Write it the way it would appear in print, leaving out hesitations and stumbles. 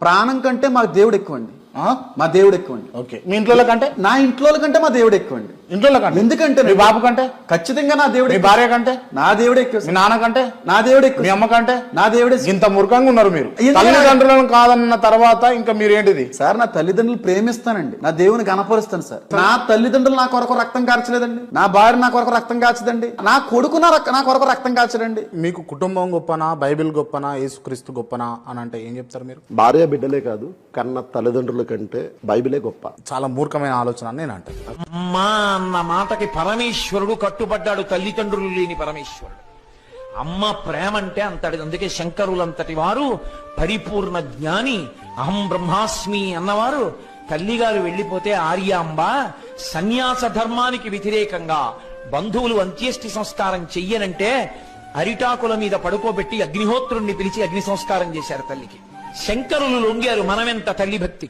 ప్రాణం కంటే మాకు దేవుడు ఎక్కువండి. మా దేవుడు ఎక్కువండి. ఓకే, మీ ఇంట్లో కంటే? నా ఇంట్లో కంటే మా దేవుడు ఎక్కువండి. ఇంట్లో కంటే? ఎందుకంటే మీ బాబు కంటే? ఖచ్చితంగా నా దేవుడు. మీ భార్య కంటే? నా దేవుడు ఎక్కువ. మీ నాన్న కంటే? నా దేవుడు ఎక్కువ. మీ అమ్మ కంటే? నా దేవుడే. ఇంత మూర్ఖంగా ఉన్నారు మీరు. తల్లిదండ్రులను కాదన్న తర్వాత ఇంకా మీరేంటిది సార్? నా తల్లిదండ్రులు ప్రేమిస్తానండి, నా దేవుని గణపరుస్తాను సార్. నా తల్లిదండ్రులు నా కొరకు రక్తం కార్చలేదండి, నా భార్య నా కొరకు రక్తం కాచదండి, నా కొడుకు నా కొరకు రక్తం కాచడండి. మీకు కుటుంబం గొప్పనా, బైబిల్ గొప్పనా, యేసుక్రీస్తు గొప్పనా అని అంటే ఏం చెప్తారు మీరు? భార్య బిడ్డలే కాదు, కన్న తల్లిదండ్రుల కంటే బైబిలే గొప్ప. చాలా మూర్ఖమైన ఆలోచన అని నేను అంటాను. అమ్మా అన్న మాటకి పరమేశ్వరుడు కట్టుబడ్డాడు, తల్లిదండ్రులు లేని పరమేశ్వరుడు. అమ్మ ప్రేమ అంటే అంతటి. అందుకే శంకరులంతటి వారు పరిపూర్ణ జ్ఞాని, అహం బ్రహ్మాస్మి అన్నవారు తల్లిగారు వెళ్లిపోతే ఆర్యాంబ సన్యాస ధర్మానికి వ్యతిరేకంగా బంధువులు అంత్యేష్టి సంస్కారం చెయ్యనంటే అరిటాకుల మీద పడుకోబెట్టి అగ్నిహోత్రుణ్ణి పిలిచి అగ్ని సంస్కారం చేశారు తల్లికి. శంకరులు లొంగారు మనమెంత తల్లి భక్తికి.